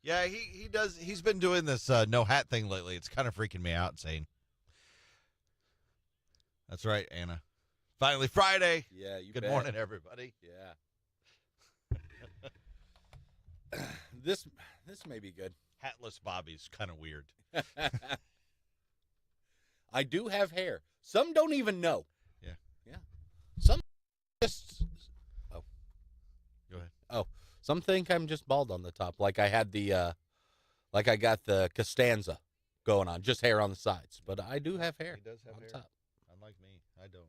Yeah, he does. He's been doing this no hat thing lately. It's kind of freaking me out. Saying that's right, Anna. Finally Friday. Yeah, you Good bet. morning, everybody. Yeah. This this may be good. Hatless Bobby's kind of weird. I do have hair. Some don't even know. Yeah. Yeah. Some just oh Go ahead. oh some think I'm just bald on the top, like I had the like I got the Costanza going on, just hair on the sides. But I do have hair. He does have on hair. top. Unlike me, I don't.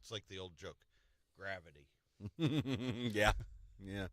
It's like the old joke, gravity. Yeah. Yeah.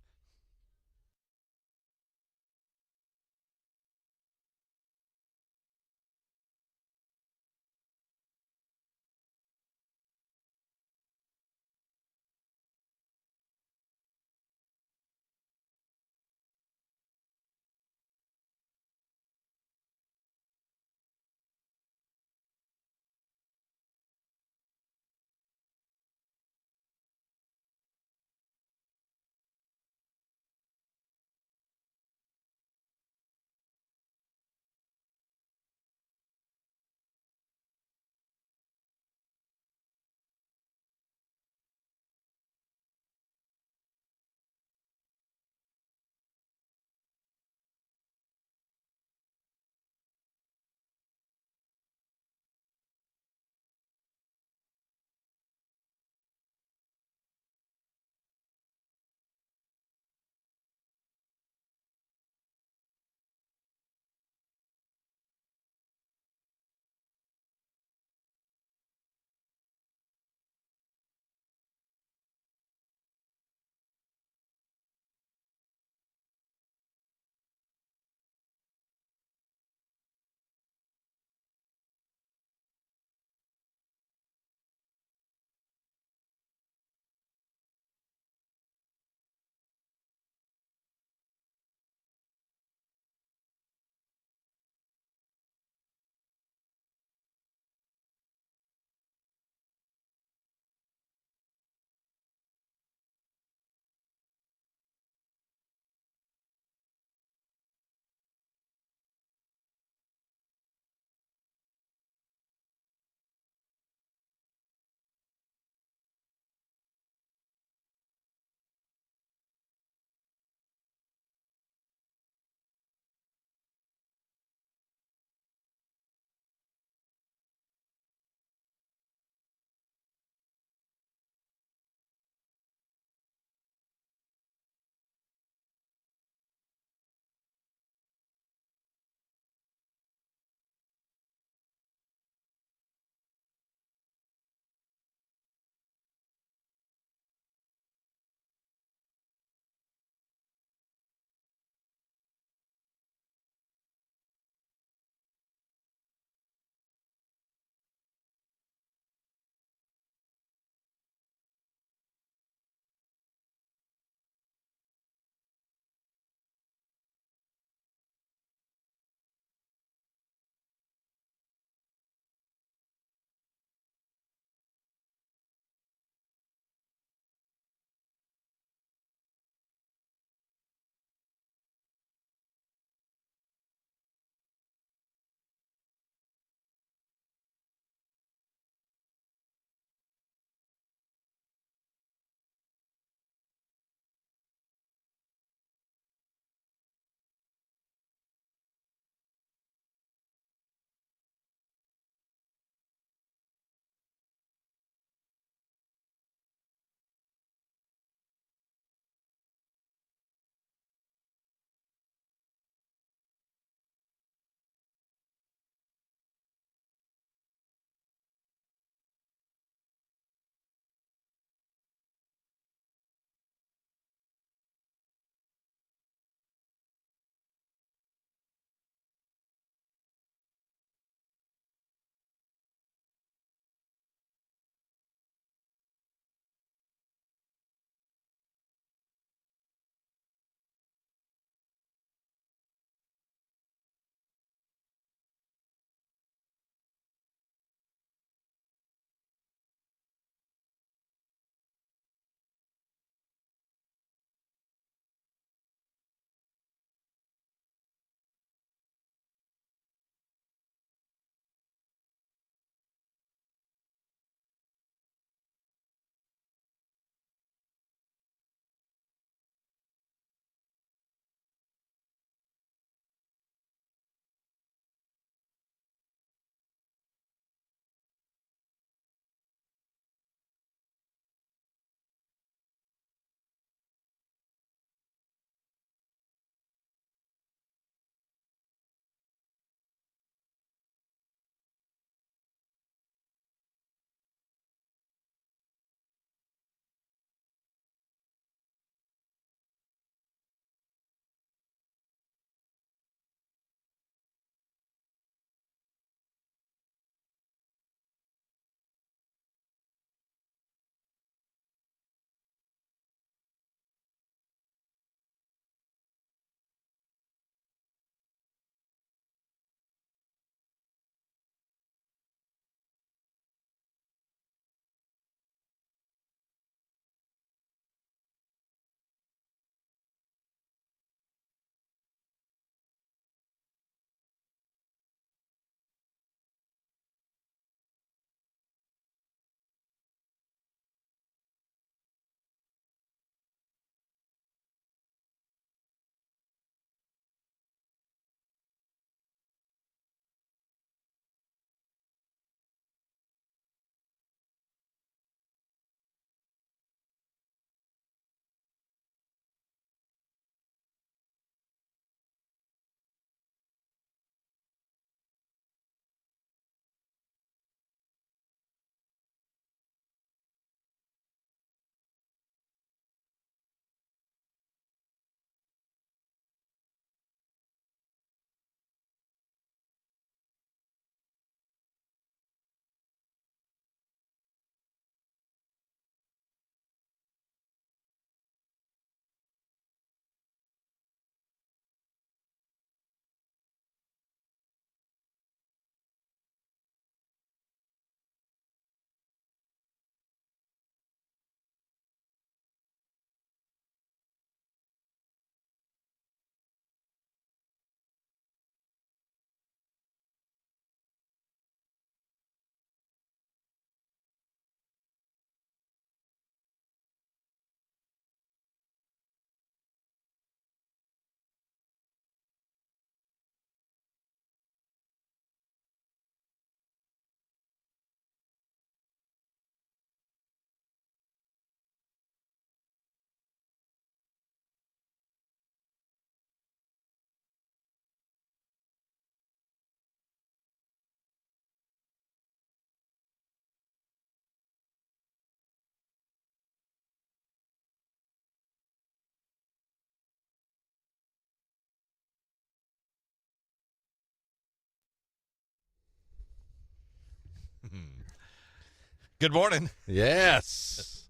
Good morning. Yes.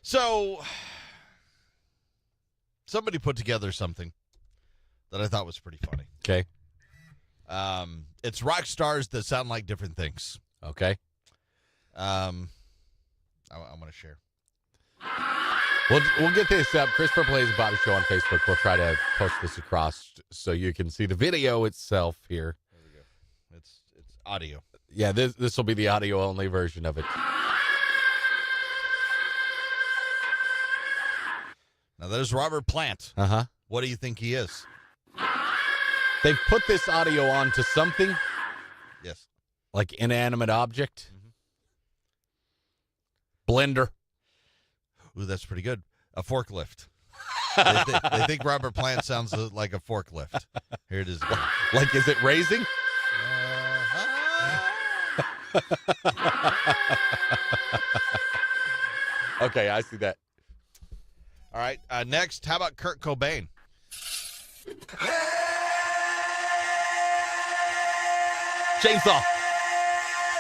So, somebody put together something that I thought was pretty funny. Okay. It's rock stars that sound like different things. Okay. I'm going to share. We'll get this up. Christopher Plays Bobby Show on Facebook. We'll try to post this across so you can see the video itself here. There we go. It's audio. Yeah, this will be the audio only version of it. Now, there's Robert Plant. Uh-huh. What do you think he is? They've put this audio onto something, Yes. like inanimate object. Blender. Ooh, that's pretty good. A forklift. They think Robert Plant sounds like a forklift. Here it is. Like, is it raising? Okay, I see that. All right. Next, how about Kurt Cobain? Chainsaw.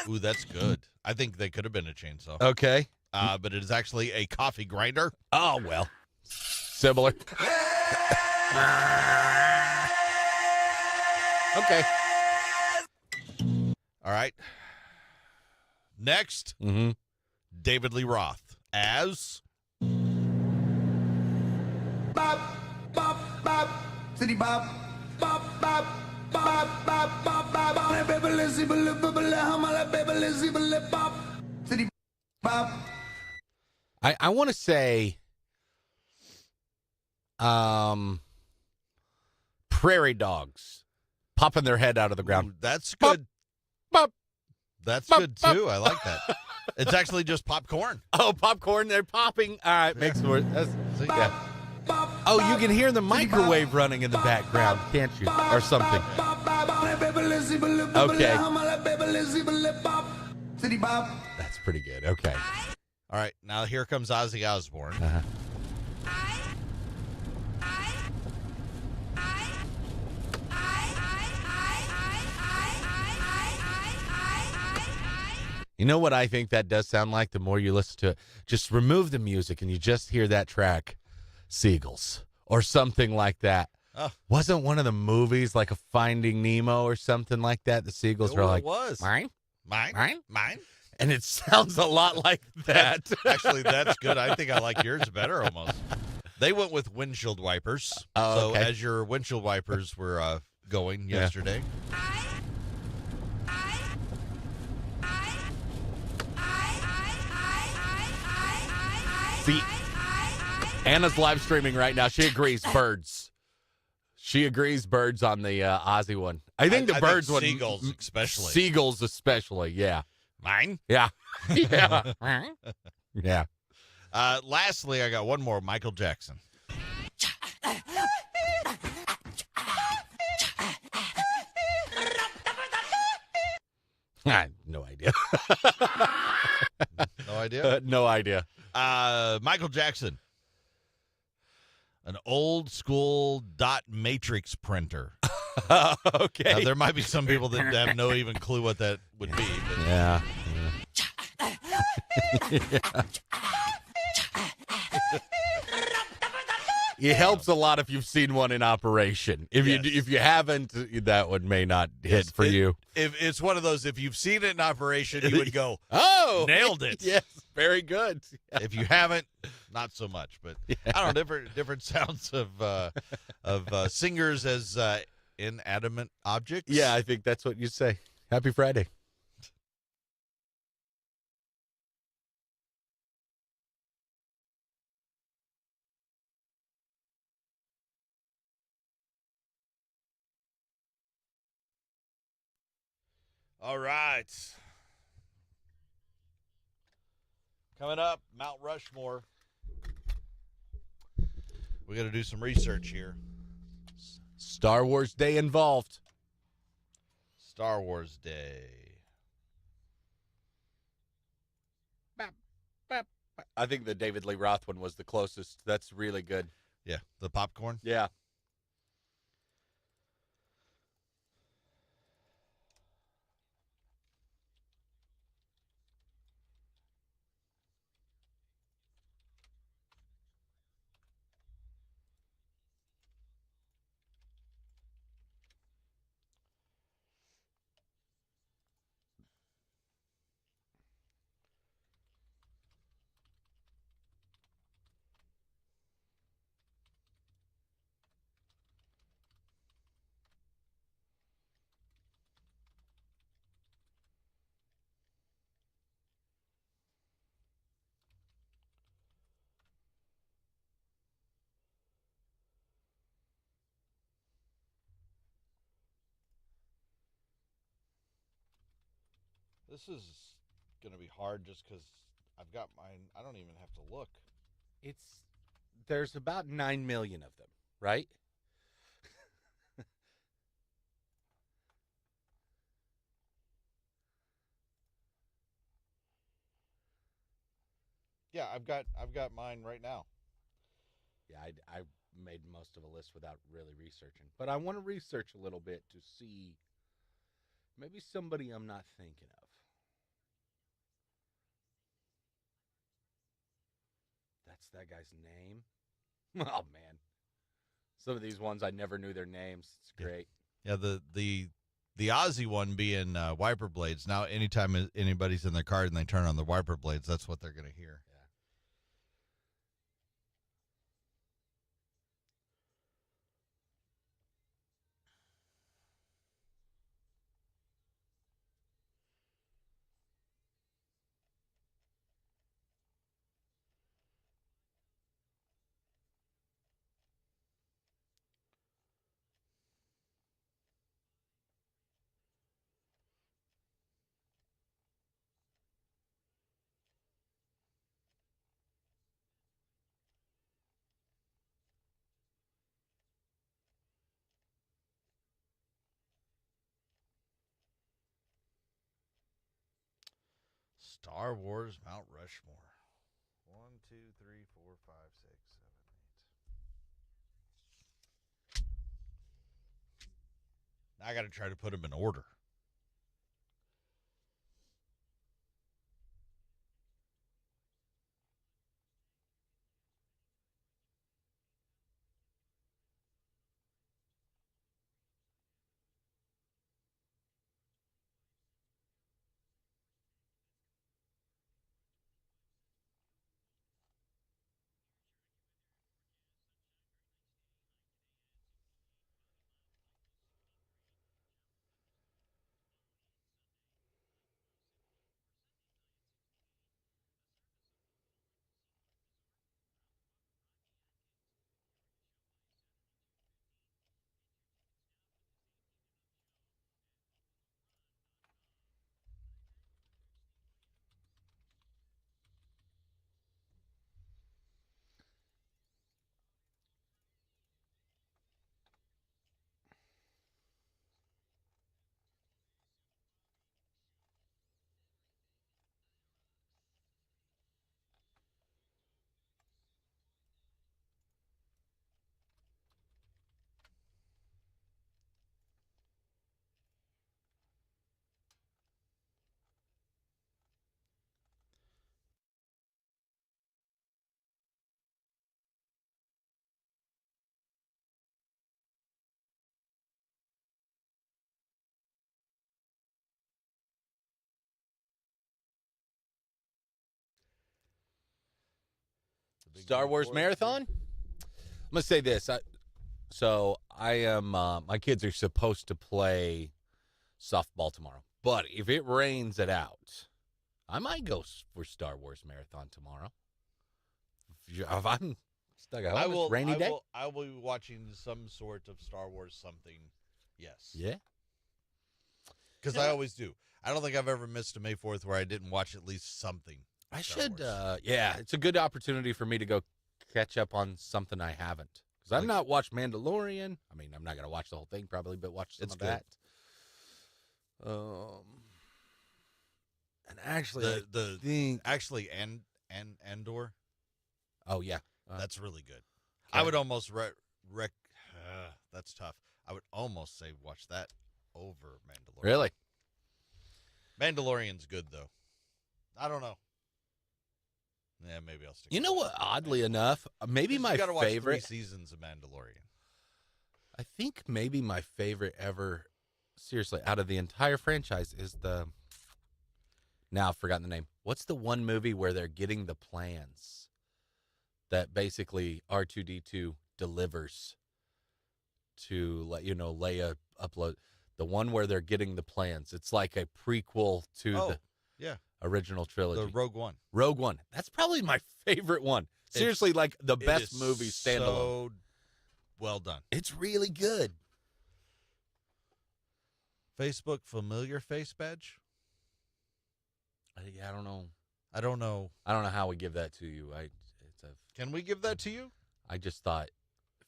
Ooh, that's good. I think they could have been a chainsaw. Okay. But it is actually a coffee grinder. Oh, well. Similar. Okay. All right. Next, Mm-hmm. David Lee Roth as Bop, bop, bop, city bop, bop, bop, bop, bop, bop, bop, bop, baby, let's see, baby, let's see, bop, city bop. I want to say prairie dogs popping their head out of the ground. Ooh, that's Bop, good. bop. That's Bop, good bop. too. I like that. It's actually just popcorn. Oh, popcorn, they're popping. All right, makes more. That's, See? yeah. Oh, you can hear the microwave running in the background, can't you? Or something. Okay. That's pretty good. Okay. All right. Now here comes Ozzy Osbourne. Uh-huh. You know what I think that does sound like the more you listen to it? Just remove the music and you just hear that track, Seagulls, or something like that. Oh. Wasn't one of the movies like a Finding Nemo or something like that? The Seagulls were like, it was. mine? Mine? Mine? Mine? And it sounds a lot like that. Actually, that's good. I think I like yours better almost. They went with windshield wipers. Oh, so okay. as your windshield wipers were going yesterday. See, Anna's live streaming right now. She agrees, birds. She agrees, birds on the Ozzy one. I think the birds one. Seagulls especially. Seagulls especially, yeah. Mine? Yeah. Yeah. Yeah. Lastly, I got one more. Michael Jackson. I have no idea. No idea? No idea. Michael Jackson. An old school dot matrix printer. Okay. Now, there might be some people that have no even clue what that would be. But Yeah. It helps a lot if you've seen one in operation. If Yes. you haven't, that one may not hit Yes, for you. If it's one of those, if you've seen it in operation, you would go, Oh, nailed it. Yes, very good. If you haven't, not so much. But I don't know, different sounds of singers as inanimate objects. Yeah, I think that's what you say. Happy Friday. All right. Coming up, Mount Rushmore. We got to do some research here. Star Wars Day involved. Star Wars Day. I think the David Lee Roth one was the closest. That's really good. Yeah, the popcorn. Yeah. This is going to be hard just because I've got mine. I don't even have to look. There's about 9 million of them, right? Yeah, I've got mine right now. Yeah, I made most of a list without really researching. But I want to research a little bit to see maybe somebody I'm not thinking of. That's that guy's name? Oh, man. Some of these ones I never knew their names. It's great. Yeah, the Aussie one being wiper blades. Now, anytime anybody's in their car and they turn on the wiper blades, that's what they're going to hear. Yeah. Star Wars Mount Rushmore. 1, 2, 3, 4, 5, 6, 7, 8. Now I got to try to put them in order. Star Wars Marathon? I'm going to say this. I am, my kids are supposed to play softball tomorrow. But if it rains it out, I might go for Star Wars Marathon tomorrow. If I'm stuck at home, it's rainy day. I will be watching some sort of Star Wars something. Yes. Yeah. Because I always do. I don't think I've ever missed a May 4th where I didn't watch at least something. I Star should, Wars. it's a good opportunity for me to go catch up on something I haven't. Because I've not watched Mandalorian. I mean, I'm not going to watch the whole thing probably, but watch some of that. And actually, actually Andor. Oh yeah, that's really good. Okay. I would almost that's tough. I would almost say watch that over Mandalorian. Really? Mandalorian's good though. I don't know. Yeah, maybe I'll stick. You know what? Oddly enough, maybe my favorite. Watch 3 seasons of Mandalorian. I think maybe my favorite ever, seriously, out of the entire franchise is the. Now I've forgotten the name. What's the one movie where they're getting the plans that basically R2-D2 delivers to let you know Leia upload? The one where they're getting the plans. It's like a prequel to the original trilogy. The Rogue One. Rogue One. That's probably my favorite one. Seriously, like the best movie standalone. So well done. It's really good. Facebook familiar face badge? I don't know. I don't know. I don't know how we give that to you. Can we give that to you? I just thought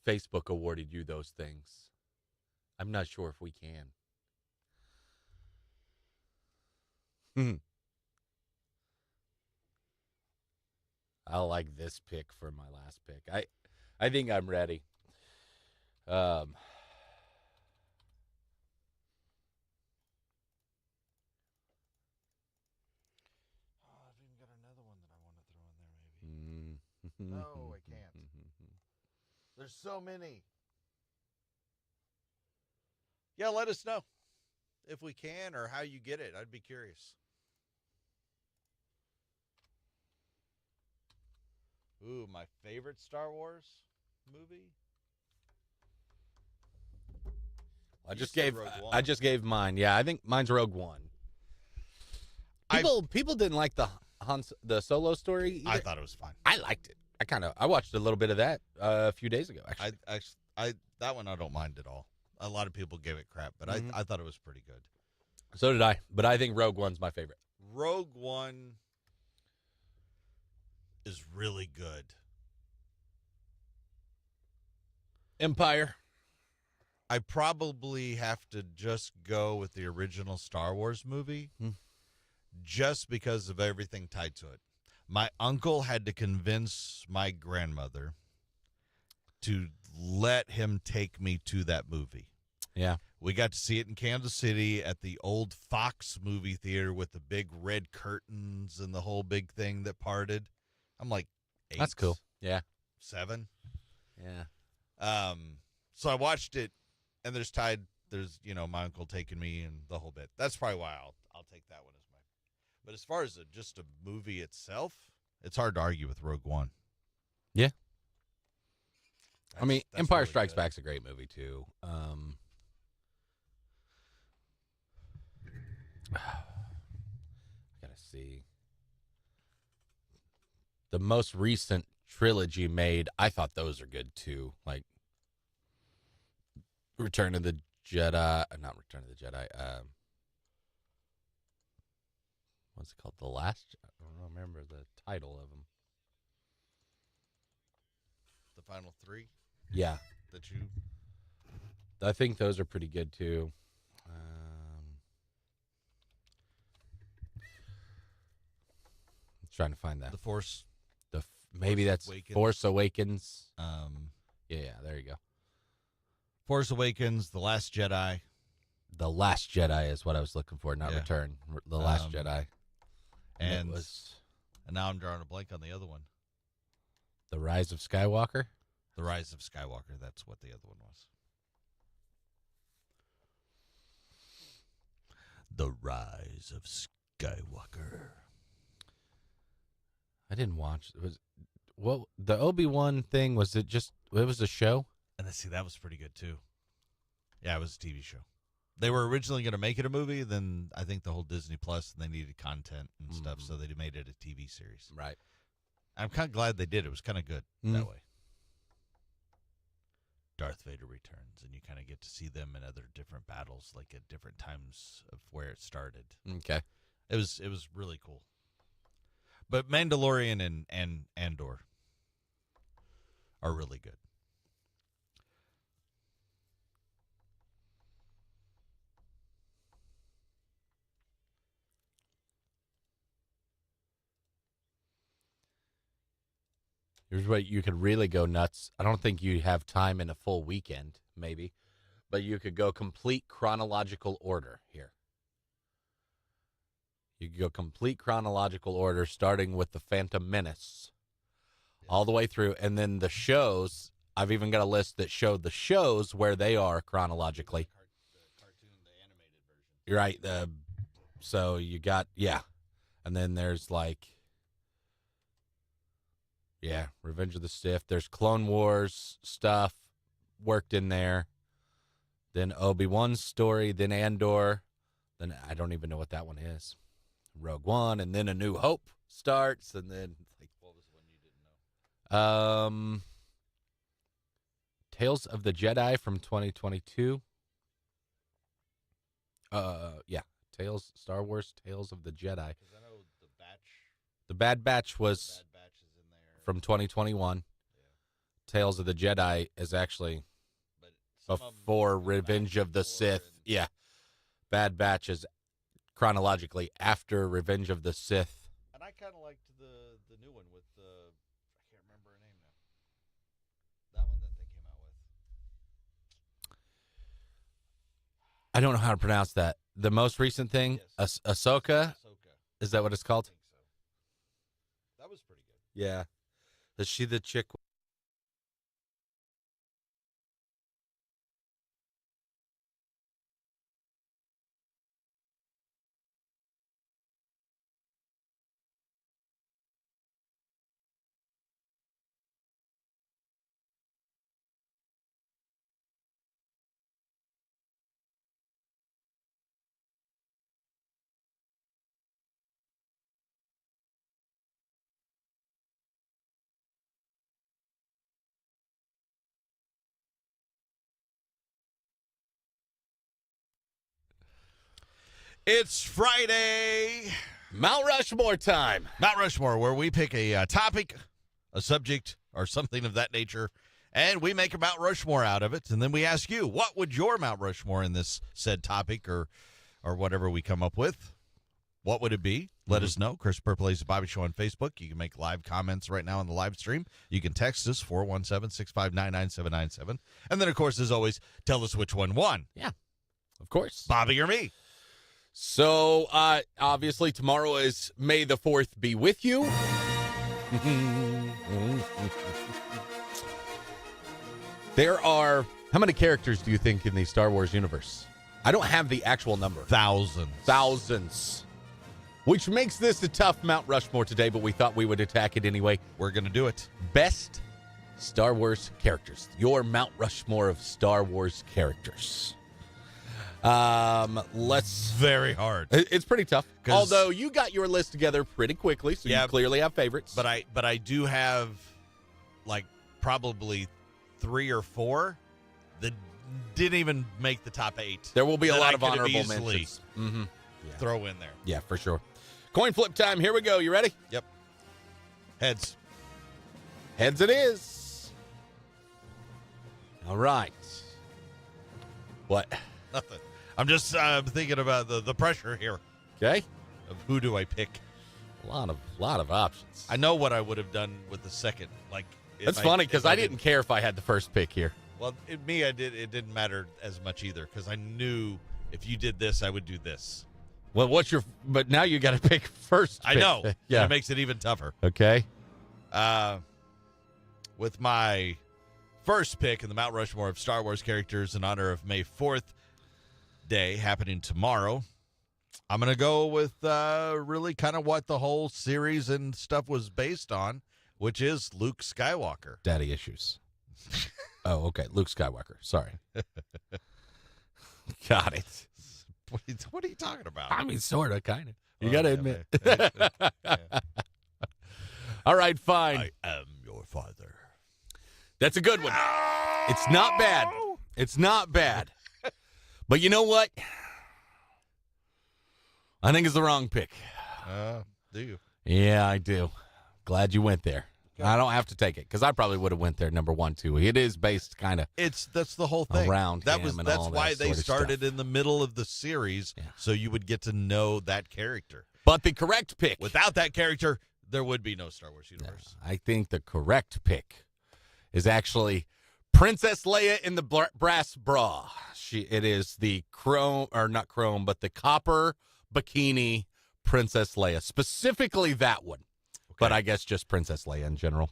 Facebook awarded you those things. I'm not sure if we can. I'll like this pick for my last pick. I think I'm ready. I've even got another one that I want to throw in there, maybe. No, I can't. There's so many. Yeah, let us know if we can or how you get it. I'd be curious. Ooh, my favorite Star Wars movie? I You just said gave Rogue One. I just gave mine. Yeah, I think mine's Rogue One. People didn't like the Solo story either. I thought it was fine. I liked it. I watched a little bit of that a few days ago, actually. I that one I don't mind at all. A lot of people gave it crap, but I thought it was pretty good. So did I, but I think Rogue One's my favorite. Rogue One is really good. Empire. I probably have to just go with the original Star Wars movie just because of everything tied to it. My uncle had to convince my grandmother to let him take me to that movie. Yeah. We got to see it in Kansas City at the old Fox movie theater with the big red curtains and the whole big thing that parted. I'm like 8. That's cool. Yeah. 7. Yeah. So I watched it, and there's my uncle taking me and the whole bit. That's probably why I'll take that one as my. But as far as just a movie itself, it's hard to argue with Rogue One. Yeah. That's Empire really Strikes good. Back's a great movie too. I gotta see. The most recent trilogy made, I thought those are good too. Like Return of the Jedi, not Return of the Jedi. What's it called? The Last. I don't remember the title of them. The final 3 Yeah, that you. I think those are pretty good too. I'm trying to find that. The Force. Maybe that's Awakens. Force Awakens. Um, Yeah, there you go. Force Awakens, The Last Jedi. The Last Jedi is what I was looking for, not Yeah. Return. The Last Um, Jedi. And it was And now I'm drawing a blank on the other one. The Rise of Skywalker. The Rise of Skywalker. That's what the other one was. The Rise of Skywalker. I didn't watch. The Obi-Wan thing, was it was a show? And see, that was pretty good too. Yeah, it was a TV show. They were originally going to make it a movie, then I think the whole Disney Plus, and they needed content and stuff, so they made it a TV series. Right. I'm kind of glad they did. It was kind of good that way. Darth Vader returns, and you kind of get to see them in other different battles, like at different times of where it started. Okay. It was really cool. But Mandalorian and Andor are really good. Here's where you could really go nuts. I don't think you have time in a full weekend, maybe, but you could go complete chronological order here. You could go complete chronological order, starting with The Phantom Menace, all the way through, and then the shows. I've even got a list that showed the shows where they are chronologically. The cartoon, the animated version. You're right. So you got, and then there's Revenge of the Sith. There's Clone Wars stuff worked in there. Then Obi-Wan's story, then Andor. Then I don't even know what that one is. Rogue One, and then A New Hope starts, and then What was the one you didn't know? Tales of the Jedi from 2022. Star Wars Tales of the Jedi. Because I know the The Bad Batch was Bad Batch is in there. from 2021. Tales of the Jedi is actually But some of 'em before come out Revenge of the before Sith. and- Yeah. Bad Batch is chronologically after Revenge of the Sith. And I kind of liked the new one with I can't remember her name now. That one that they came out with. I don't know how to pronounce that. The most recent thing, Yes. Ahsoka, Ahsoka. is that what it's I called? think so. That was pretty good. Yeah. Is she the chick? It's Friday. Mount Rushmore time. Mount Rushmore, where we pick a topic, a subject, or something of that nature, and we make a Mount Rushmore out of it. And then we ask you, what would your Mount Rushmore in this said topic or whatever we come up with? What would it be? Let us know. Christopher Plays the Bobby Show on Facebook. You can make live comments right now on the live stream. You can text us, 417-659-9797. And then, of course, as always, tell us which one won, Yeah, of course. Bobby or me. So, obviously, tomorrow is May the 4th be with you. There are, how many characters do you think in the Star Wars universe? I don't have the actual number. Thousands. Thousands. Which makes this a tough Mount Rushmore today, but we thought we would attack it anyway. We're going to do it. Best Star Wars characters. Your Mount Rushmore of Star Wars characters. Let's. Very hard. It's pretty tough. 'Cause- Although you got your list together pretty quickly, so Yeah, you clearly have favorites. But I do have like probably 3 or 4 that didn't even make the top 8. there will be a that lot I of could have honorable easily mentions. Mm-hmm. Throw in there. Yeah, for sure. Coin flip time. Here we go. You ready? Yep. Heads. Heads it is. All right. What? Nothing. I'm just thinking about the pressure here Okay. of who do I pick. A lot of options. I know what I would have done with the second. Like if That's funny because if I didn't care if I had the first pick here. Well, it didn't matter as much either because I knew if you did this, I would do this. Well, but now you got to pick first. I pick. know. Yeah. It makes it even tougher. Okay. With my first pick in the Mount Rushmore of Star Wars characters in honor of May 4th Day happening tomorrow, I'm going to go with really kind of what the whole series and stuff was based on, which is Luke Skywalker. Daddy issues. Oh, okay. Luke Skywalker. Sorry. Got it. What are you talking about? I mean, sort of, kind of. You Oh, got to yeah, admit. yeah. All right, fine. I am your father. That's a good one. It's not bad. It's not bad. But you know what? I think it's the wrong pick. Do you? Yeah, I do. Glad you went there. I don't have to take it because I probably would have went there number 1, too. It is based kind of. That's the whole thing. Around that him was and that's all that why they sort of started stuff. in the middle of the series, Yeah. so you would get to know that character. But the correct pick. Without that character, there would be no Star Wars universe. I think the correct pick is actually Princess Leia in the brass bra. It is the chrome, or not chrome, but the copper bikini Princess Leia. Specifically that one. But I guess just Princess Leia in general.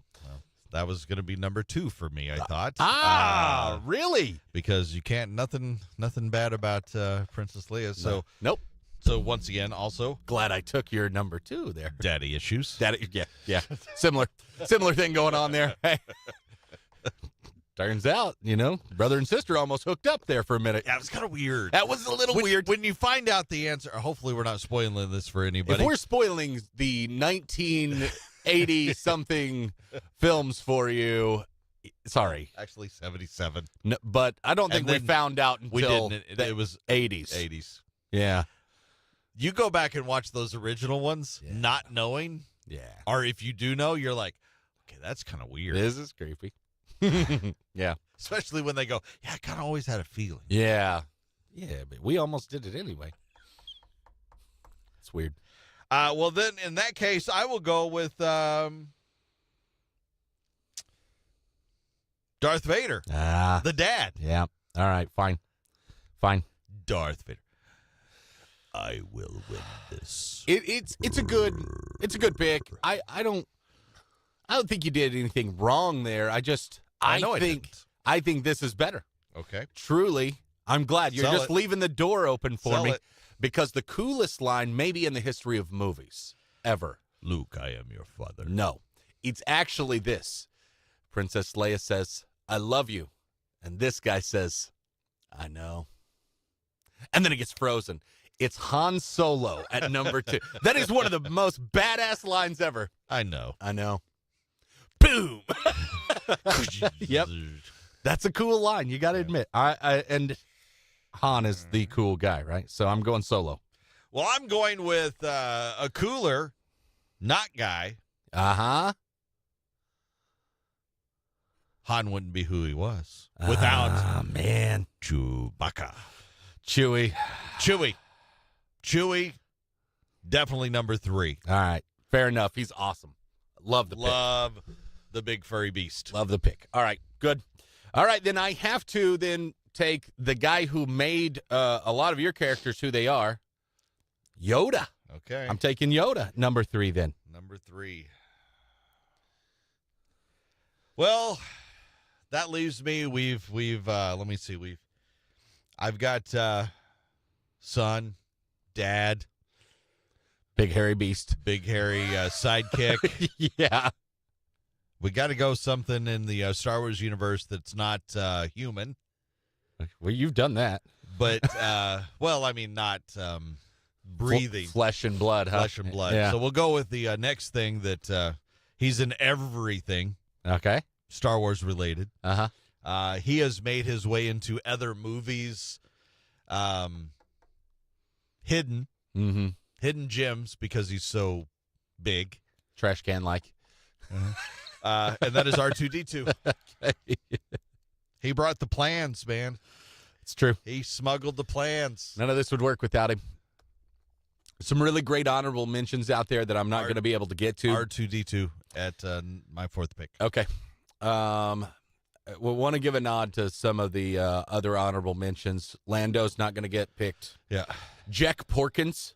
That was going to be number 2 for me, I thought. Really? Because you can't nothing bad about Princess Leia. So Nope. so once again, also Glad I took your number 2 there. daddy issues. Yeah. Similar thing going on there. Turns out, brother and sister almost hooked up there for a minute. Yeah, it was kind of weird. That was a little weird. When you find out the answer, hopefully we're not spoiling this for anybody. If we're spoiling the 1980-something films for you, sorry. Actually 77. No, but I don't think And we then found out We until didn't. the It was 80s. 80s. Yeah. You go back and watch those original ones, not knowing, Yeah. Or if you do know, you're like, okay, that's kind of weird. This is creepy. Yeah. Especially when they go, yeah, I kind of always had a feeling. Yeah. Yeah, but we almost did it anyway. It's weird. Well, then in that case, I will go with Darth Vader, the dad. Yeah. All right, fine. Darth Vader. I will win this. It's a good pick. I don't think you did anything wrong there. I know I think this is better. Okay. Truly, I'm glad you're Sell just it. leaving the door open for Sell me it. because the coolest line maybe in the history of movies ever. Luke, I am your father. No, it's actually this. Princess Leia says, "I love you," and this guy says, "I know," and then it gets frozen. It's Han Solo at number 2. That is one of the most badass lines ever. I know. I know. Boom. Yep. That's a cool line. You got to admit. And Han is the cool guy, right? So I'm going Solo. Well, I'm going with a cooler, not guy. Uh-huh. Han wouldn't be who he was without man. Chewbacca. Chewie. Chewie, definitely number 3. All right. Fair enough. He's awesome. Love the pick. Love the big furry beast. Love the pick. All right. Good. All right. Then I have to then take the guy who made a lot of your characters who they are, Yoda. Okay. I'm taking Yoda, number 3 then. Number 3. Well, that leaves me. We've let me see. I've got son, dad, Big hairy beast. big hairy sidekick. Yeah. We got to go something in the Star Wars universe that's not human, Well, you've done that. but well, I mean, not breathing, Flesh and blood, huh? flesh and blood. Yeah. So we'll go with the next thing that he's in everything Okay. Star Wars related. Uh-huh. He has made his way into other movies, hidden gems because he's so big, Trash can like. and that is R2D2. He brought the plans, man. It's true. He smuggled the plans. None of this would work without him. Some really great honorable mentions out there that I'm not going to be able to get to. R2D2 at my 4th pick. Okay. We want to give a nod to some of the other honorable mentions. Lando's not going to get picked. Yeah. Jack Porkins,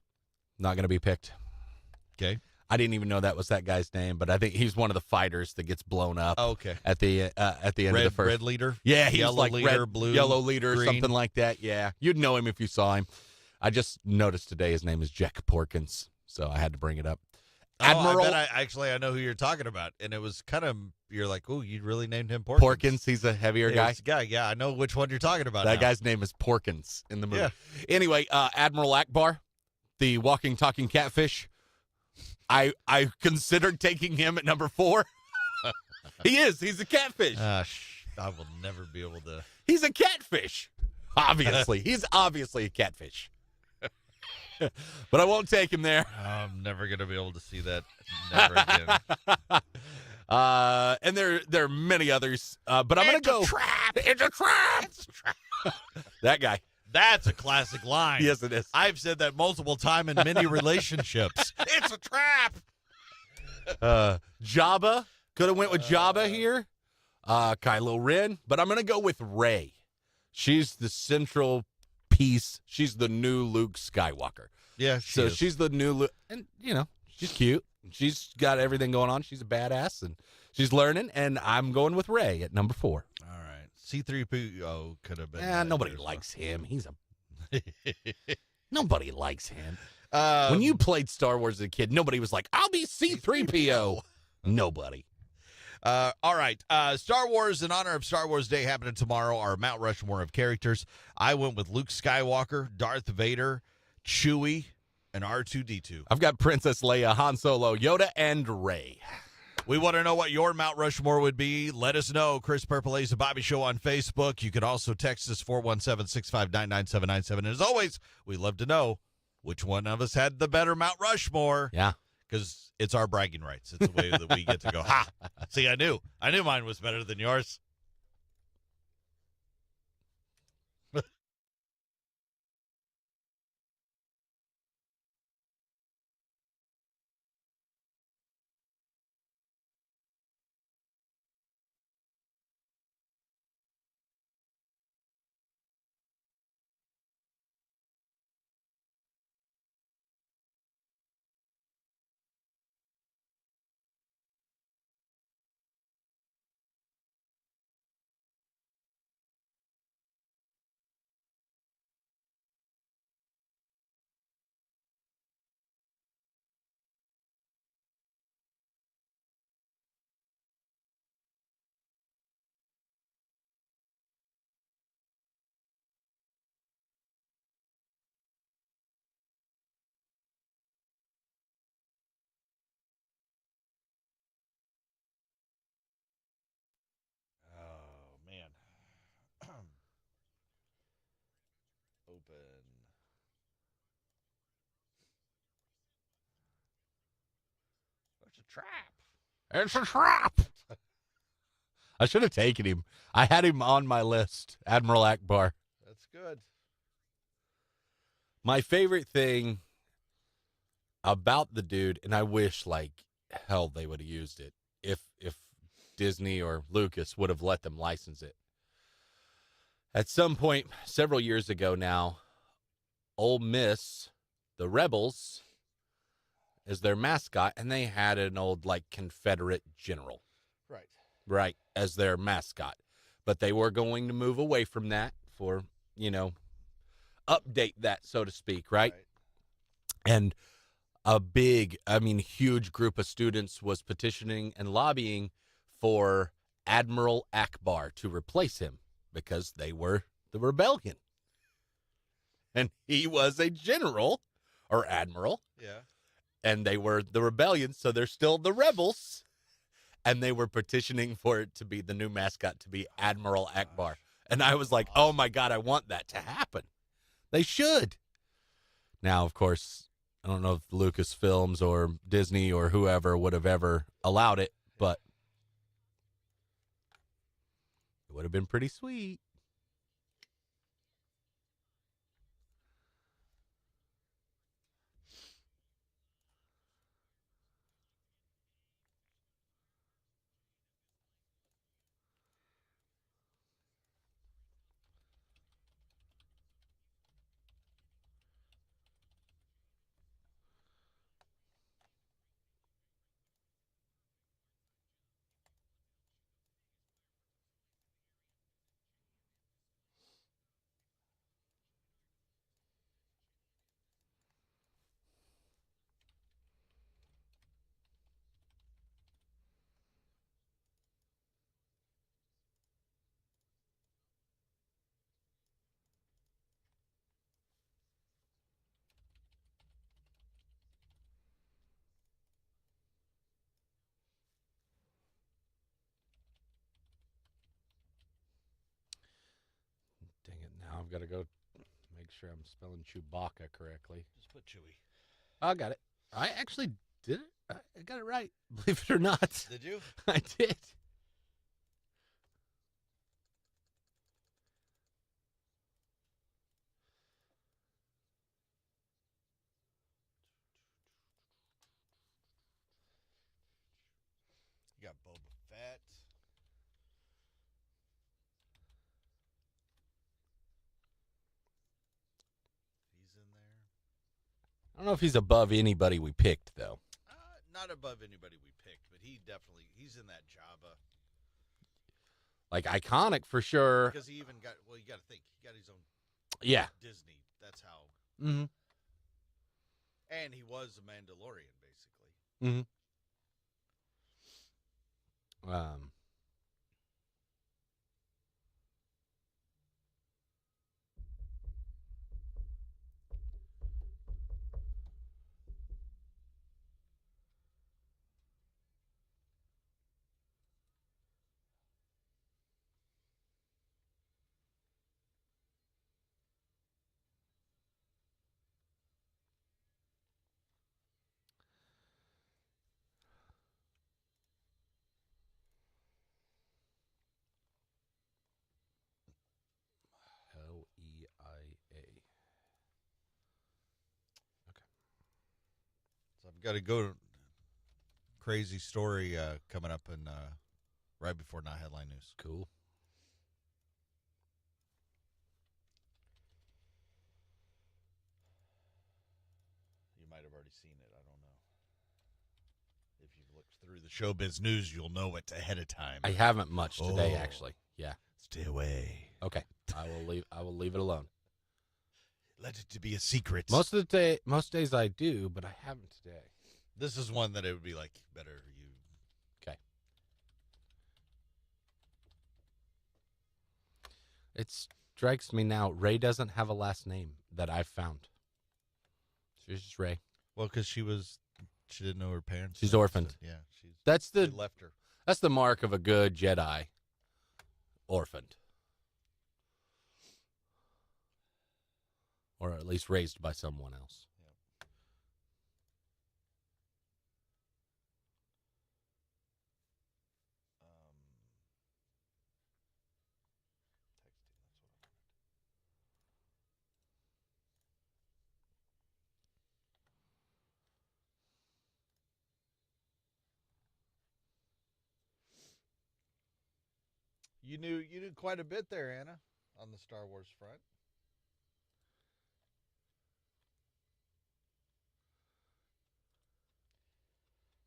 not going to be picked. Okay. I didn't even know that was that guy's name, but I think he's one of the fighters that gets blown up Okay. at the end of the first. Red leader. Yeah, he's yellow like leader, red, blue, yellow leader, green. something like that. Yeah, you'd know him if you saw him. I just noticed today his name is Jack Porkins, so I had to bring it up. Admiral I bet I know who you're talking about, and it was kind of you're like, oh, you really named him Porkins. Porkins, he's a heavier Yeah, guy. it's a guy. Yeah, I know which one you're talking about. That now. guy's name is Porkins in the movie. Yeah. Anyway, Admiral Akbar, the walking, talking catfish. I considered taking him at number 4. He is. He's a catfish. I will never be able to. He's a catfish. Obviously. He's obviously a catfish. But I won't take him there. I'm never gonna be able to see that. Never again. And there are many others. But I'm going to go. Trap. It's a trap. That guy. That's a classic line. Yes, it is. I've said that multiple times in many relationships. It's a trap. Jabba. Could have went with Jabba here. Kylo Ren. But I'm going to go with Rey. She's the central piece. She's the new Luke Skywalker. Yeah, So she's the new Luke. And, she's cute. She's got everything going on. She's a badass. And she's learning. And I'm going with Rey at number 4. all right. C-3PO could have been. Nobody likes him. He's a... Nobody likes him. Um, When you played Star Wars as a kid, nobody was like, I'll be C-3PO. Nobody. All right. Star Wars, in honor of Star Wars Day happening tomorrow, our Mount Rushmore of characters. I went with Luke Skywalker, Darth Vader, Chewie, and R2-D2. I've got Princess Leia, Han Solo, Yoda, and Rey. We want to know what your Mount Rushmore would be. Let us know. Chris Purple A's The Bobby Show on Facebook. You can also text us 417-659-9797. And as always, we love to know which one of us had the better Mount Rushmore. Yeah. because it's our bragging rights. It's the way that we get to go, ha! See, I knew mine was better than yours. Oh man. Open. It's a trap. It's a trap. I should have taken him. I had him on my list, Admiral Akbar. That's good. My favorite thing about the dude, and I wish like hell they would have used it if Disney or Lucas would have let them license it. At some point, several years ago now, Ole Miss, the Rebels, is their mascot, and they had an old like Confederate general, right, as their mascot. But they were going to move away from that for, update that, so to speak, right? And a big, huge group of students was petitioning and lobbying for Admiral Akbar to replace him because they were the rebellion. And he was a general or admiral. Yeah. And they were the rebellion, so they're still the rebels. And they were petitioning for it to be the new mascot to be Admiral Akbar. And I was like, oh my God, I want that to happen. They should. Now, of course, I don't know if Lucasfilms or Disney or whoever would have ever allowed it, but it would have been pretty sweet. Dang it, now I've got to go make sure I'm spelling Chewbacca correctly. Just put Chewy. I got it. I actually did it. I got it right, believe it or not. Did you? I did. You got Boba Fett. He's in there. I don't know if he's above anybody we picked, though. Not above anybody we picked, but he's in that Jabba. Like, iconic for sure. Because he even got, you got to think, he got his own Yeah. Disney. That's how. Mm-hmm. And he was a Mandalorian, basically. Mm-hmm. got a go crazy story coming up in right before Not Headline News. Cool. You might have already seen it. I don't know. If you've looked through the showbiz news, you'll know it ahead of time. I haven't much today, Oh. actually. Yeah. Stay away. Okay. I will leave it alone. Let it to be a secret. Most days I do, but I haven't today. This is one that it would be like better you. Okay. It strikes me now, Ray doesn't have a last name that I've found. She's just Ray. Well, because she didn't know her parents. She's so- orphaned. Yeah, That's they the left her. that's the mark of a good Jedi. Orphaned. Or at least raised by someone else. You knew quite a bit there, Anna, on the Star Wars front.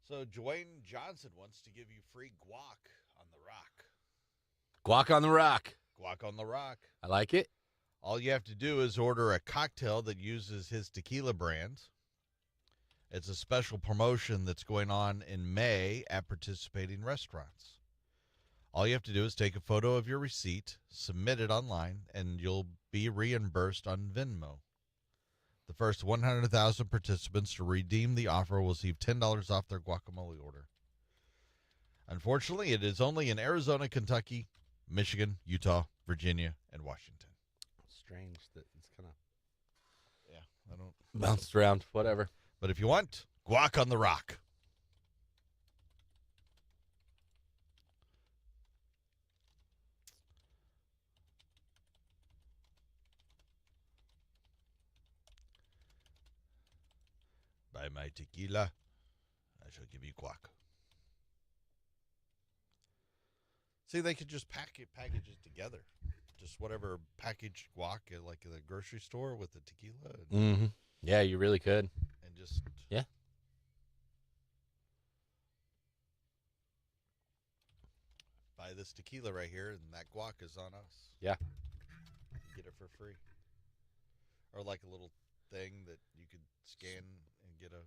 So Dwayne Johnson wants to give you free guac on the rock. Guac on the rock. Guac on the rock. I like it. All you have to do is order a cocktail that uses his tequila brand. It's a special promotion that's going on in May at participating restaurants. All you have to do is take a photo of your receipt, submit it online, and you'll be reimbursed on Venmo. The first 100,000 participants to redeem the offer will receive $10 off their guacamole order. Unfortunately, it is only in Arizona, Kentucky, Michigan, Utah, Virginia, and Washington. Strange that it's kind of Yeah, I don't. bounced around. Whatever. But if you want, guac on the rock. Buy my tequila, I shall give you guac. See, they could just package it together. Just whatever packaged guac at like the grocery store with the tequila Mm-hmm. Yeah, you really could. and just Yeah. buy this tequila right here, and that guac is on us. Yeah. You get it for free. Or like a little thing that you could scan and get a.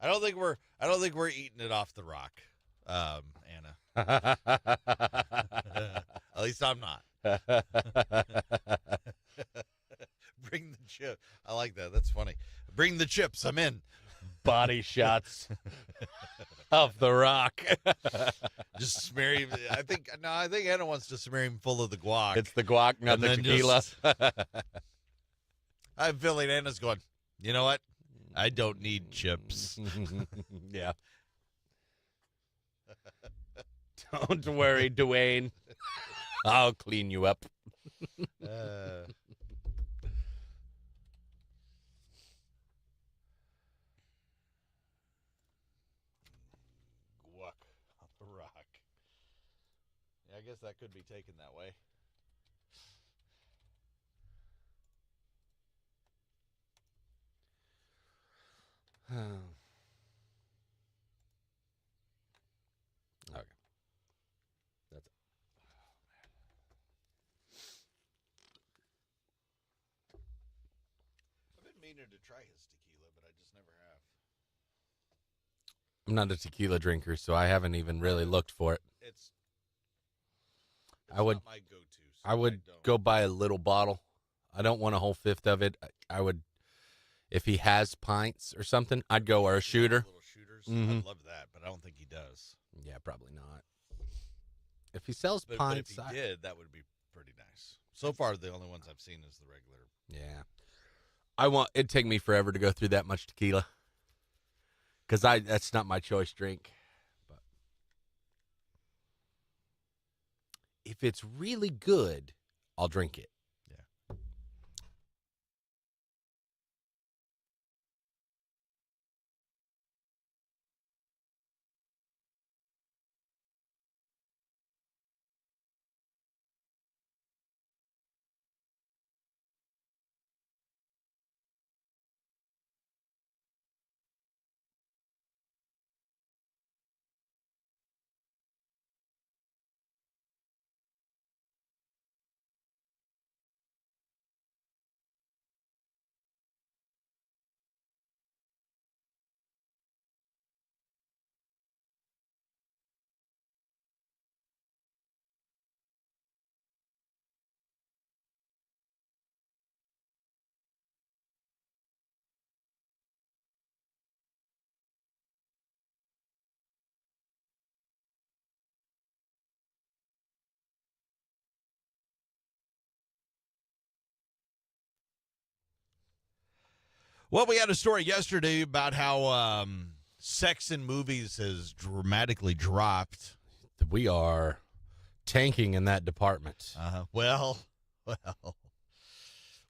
I don't think we're eating it off the rock, Anna. At least I'm not. Bring the chip. I like that. That's funny. Bring the chips. I'm in. Body shots of the rock. Just smear him. I think Anna wants to smear him full of the guac. It's the guac, not And the then tequila. I'm feeling Anna's going, you know what? I don't need chips. Yeah. Don't worry, Dwayne. I'll clean you up. Guac on the rock. Yeah, I guess that could be taken that way. Okay. That's it. I've been meaning to try his tequila, but I just never have. I'm not a tequila drinker, so I haven't even really looked for it. It's I would- not my go-to. So I would don't. go buy a little bottle. I don't want a whole fifth of it. I would, if he has pints or something, I'd go or a shooter. Little shooters. Mhm. I'd love that, but I don't think he does. Yeah, probably not. If he sells But pints, if he did, that would be pretty nice. So far, the only ones I've seen is the regular. yeah. It'd take me forever to go through that much tequila. Because that's not my choice drink. But if it's really good, I'll drink it. Well, we had a story yesterday about how sex in movies has dramatically dropped. We are tanking in that department. Well,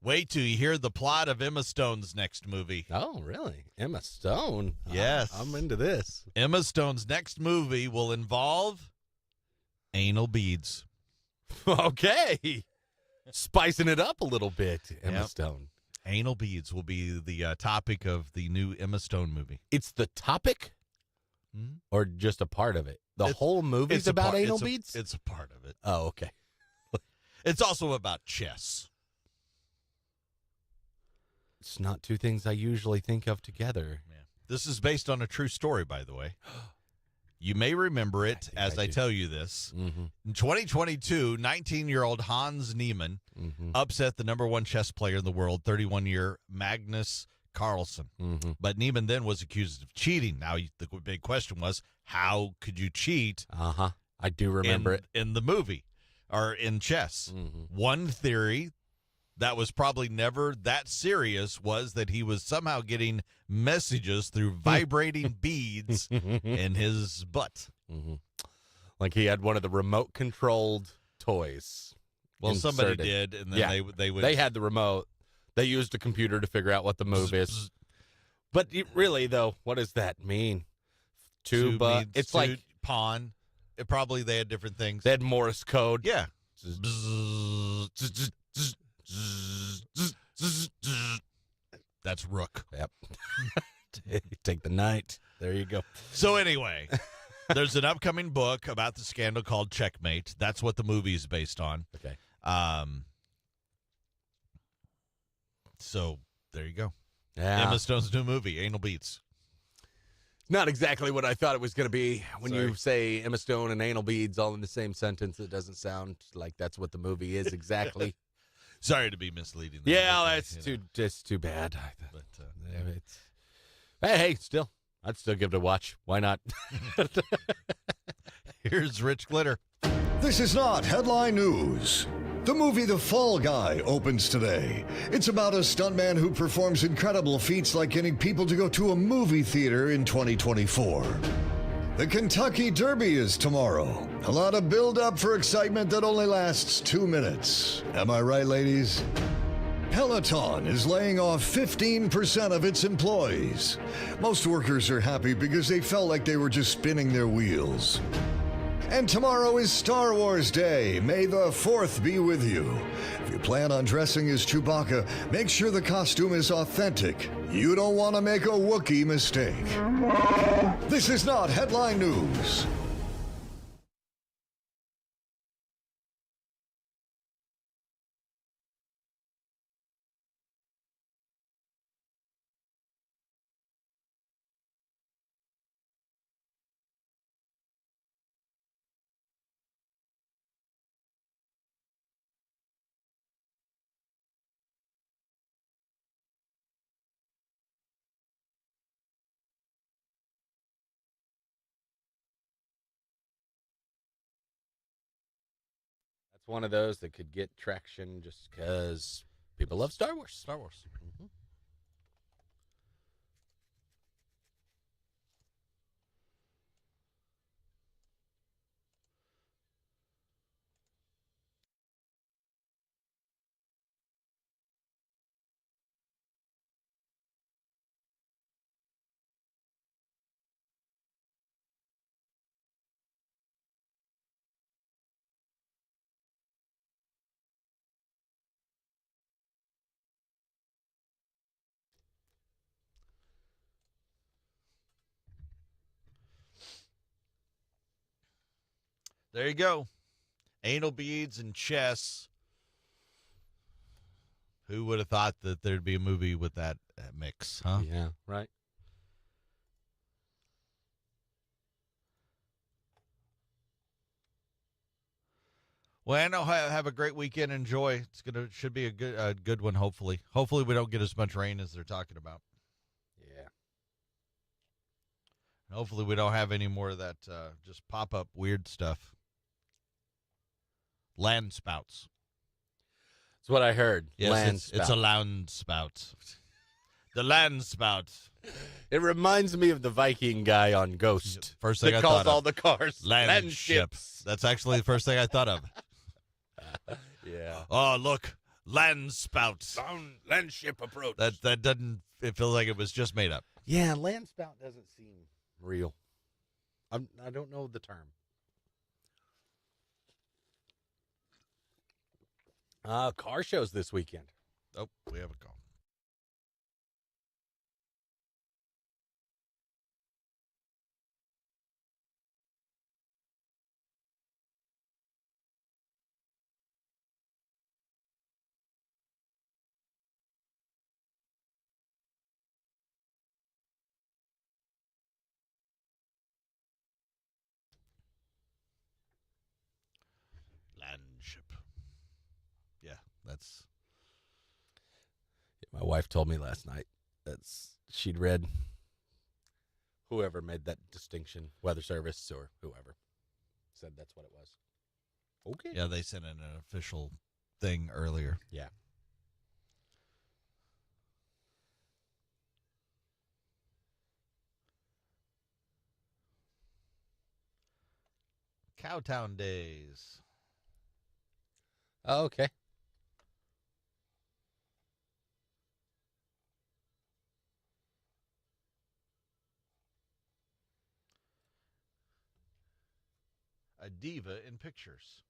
wait till you hear the plot of Emma Stone's next movie. Oh, really? Emma Stone? Yes. I'm into this. Emma Stone's next movie will involve anal beads. Okay. Spicing it up a little bit, Emma Yep. Stone. Anal beads will be the topic of the new Emma Stone movie. It's the topic Mhm. or just a part of it? The It's- whole movie's It's a about part- anal it's a- beads? It's a part of it. Oh, okay. It's also about chess. It's not two things I usually think of together. Yeah. This is based on a true story, by the way. You may remember it think as I I do. tell you this. Mm-hmm. In 2022, 19-year-old Hans Niemann upset the number one chess player in the world, 31-year Magnus Carlsen. Mm-hmm. But Niemann then was accused of cheating. Now, the big question was, how could you cheat Uh-huh. I do remember in, it. in the movie or in chess? Mm-hmm. One theory that was probably never that serious was that he was somehow getting messages through vibrating beads in his butt. Mm-hmm. Like he had one of the remote controlled toys. Well, somebody inserted. did, and then Yeah. they would. They had the remote. They used a computer to figure out what the move is. But really, though, what does that mean? Tuba. means It's two, like pawn. It probably they had different things. they had Morse code. Yeah. That's rook. Yep. Take the knight. There you go. So anyway, there's an upcoming book about the scandal called Checkmate. That's what the movie is based on. Okay. So there you go. Yeah. Emma Stone's new movie, Anal Beats. Not exactly what I thought it was going to be. When Sorry. you say Emma Stone and anal beads all in the same sentence, it doesn't sound like that's what the movie is exactly. Sorry to be misleading. there, Yeah, but, that's you know, that's too bad. But Yeah, it's- hey, still, I'd still give it a watch. Why not? here's Rich Glitter. This is not headline news. The movie The Fall Guy opens today. It's about a stuntman who performs incredible feats like getting people to go to a movie theater in 2024. The Kentucky Derby is tomorrow. A lot of build-up for excitement that only lasts 2 minutes. Am I right, ladies? Peloton is laying off 15% of its employees. Most workers are happy because they felt like they were just spinning their wheels. And tomorrow is Star Wars Day. May the 4th be with you. If you plan on dressing as Chewbacca, make sure the costume is authentic. You don't want to make a Wookiee mistake. This is not headline news. That's one of those that could get traction just because people love Star Wars. Star Wars. Mhm. There you go. Anal beads and chess. Who would have thought that there'd be a movie with that mix, huh? Yeah, right. Well, I know. Have a great weekend. Enjoy. Should be a good one. Hopefully, we don't get as much rain as they're talking about. Yeah. Hopefully, we don't have any more of that just pop up weird stuff. Land spouts. That's what I heard. Yes, Land it's a land spout. The land spout. It reminds me of the Viking guy on Ghost. First thing that I calls thought all of. the cars Land ships. That's actually the first thing I thought of. Yeah. Oh, look, land spout. Land ship approach. That doesn't. It feels like it was just made up. Yeah, land spout doesn't seem real. I don't know the term. Car shows this weekend. Oh, we have a call. Land ship. Yeah, that's. My wife told me last night she'd read whoever made that distinction, Weather Service or whoever, said that's what it was. Okay. Yeah, they sent in an official thing earlier. Yeah. Cowtown Days. Oh, okay. A diva in pictures.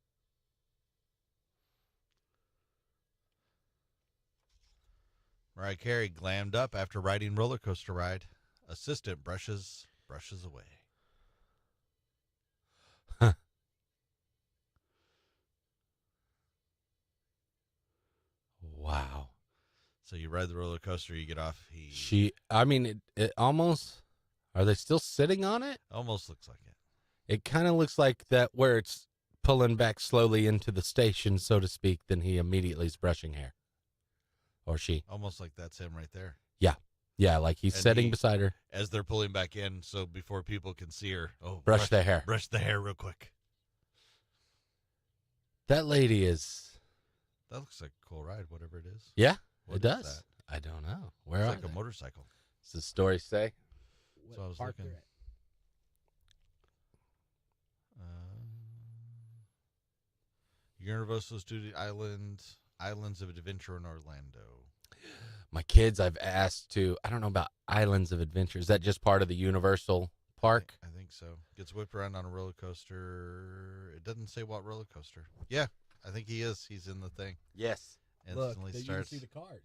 Mariah Carey glammed up after riding roller coaster ride. Assistant brushes away. Wow. So you ride the roller coaster, you get off. It almost, are they still sitting on it? Almost looks like it. It kind of looks like that where it's pulling back slowly into the station, so to speak, then he immediately is brushing hair. Or she. Almost like that's him right there. Yeah, like he's And sitting beside her. As they're pulling back in, so before people can see her, Brush the hair. Brush the hair real quick. That lady is. That looks like a cool ride, whatever it is. Yeah, What it is does. that? I don't know. Where It's are like a they? motorcycle. Does the story say? So I was park looking. they're at? Universal Studio Islands of Adventure in Orlando. My kids, I've asked to. I don't know about Islands of Adventure. Is that just part of the Universal Park? I think so. Gets whipped around on a roller coaster. It doesn't say what roller coaster. Yeah, I think he is. He's in the thing. Yes. Instantly starts. You can see the cars.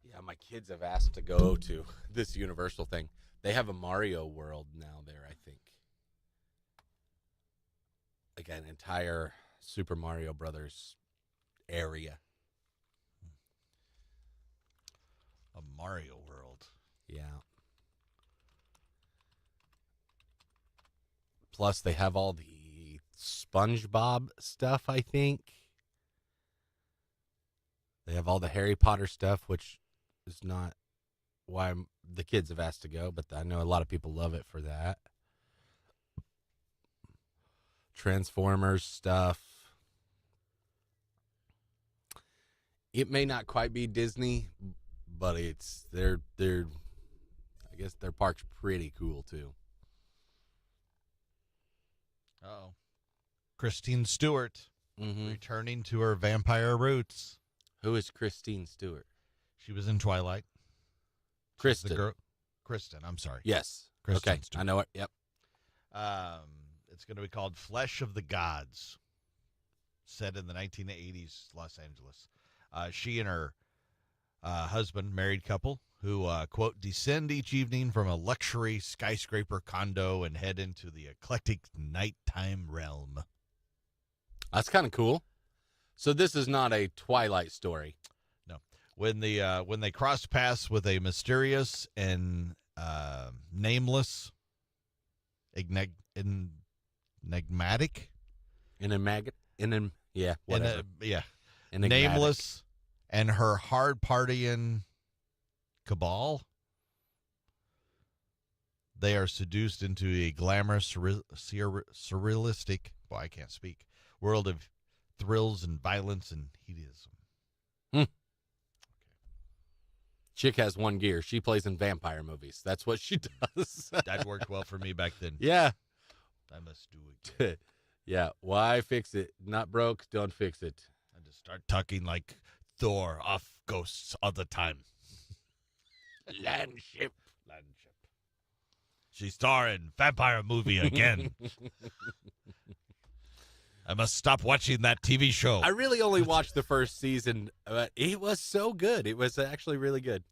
Yeah, my kids have asked to go to this Universal thing. They have a Mario World now there, I think. Like an entire Super Mario Brothers area. A Mario World. Yeah. Plus, they have all the SpongeBob stuff, I think. They have all the Harry Potter stuff, which is not why the kids have asked to go, but I know a lot of people love it for that. Transformers stuff. It may not quite be Disney, but they're I guess their park's pretty cool too. Oh. Christine Stewart Mm-hmm. returning to her vampire roots. Who is Christine Stewart? She was in Twilight. Kristen. The girl. Kristen, I'm sorry. Yes. Kristen Okay. Stewart. I know it. Yep. It's going to be called Flesh of the Gods, set in the 1980s Los Angeles. She and her husband, married couple, who, quote, descend each evening from a luxury skyscraper condo and head into the eclectic nighttime realm. That's kind of cool. So this is not a Twilight story. No. When they cross paths with a mysterious and nameless, enigmatic, Enigmatic. nameless, and her hard partying cabal, they are seduced into a glamorous, surrealistic, boy, I can't speak, world of thrills and violence and hedonism. Chick has one gear. She plays in vampire movies. That's what she does. That worked well for me back then. Yeah. I must do it. Yeah. Why fix it? Not broke, don't fix it. I just start talking like Thor off ghosts all the time. Landship. She's starring vampire movie again. I must stop watching that TV show. I really only watched the first season, but it was so good. It was actually really good.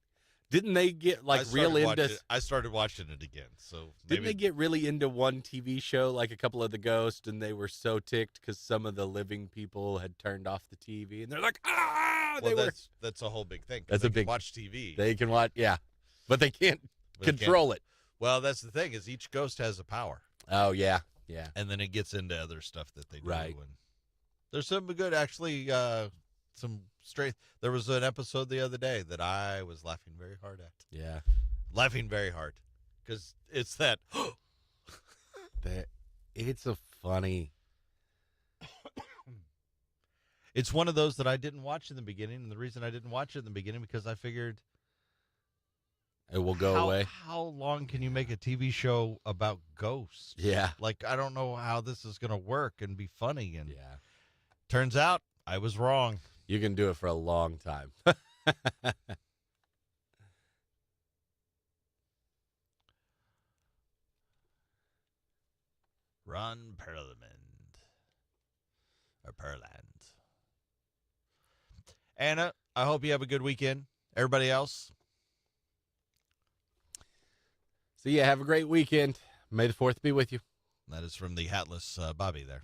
Didn't they get like real into? I started watching it again. So Didn't they get really into one TV show, like a couple of the ghosts, and they were so ticked because some of the living people had turned off the TV, and they're like, ah! Well, that's a whole big thing. 'Cause That's they a can big- watch TV. They can watch, yeah, but they can't But they control it. Well, that's the thing is each ghost has a power, Oh yeah, yeah. and then it gets into other stuff that they do. Right. And there's some good, actually. Some straight. There was an episode the other day that I was laughing very hard at. Yeah. Laughing very hard because it's that. It's a funny. It's one of those that I didn't watch in the beginning, and the reason I didn't watch it in the beginning because I figured It will go away. How long can you make a TV show about ghosts? Yeah. Like I don't know how this is going to work and be funny. And Yeah. turns out I was wrong. You can do it for a long time. Ron Perlman. Or Perland. Anna, I hope you have a good weekend. Everybody else, So yeah, have a great weekend. May the 4th be with you. that is from the Hatless Bobby there.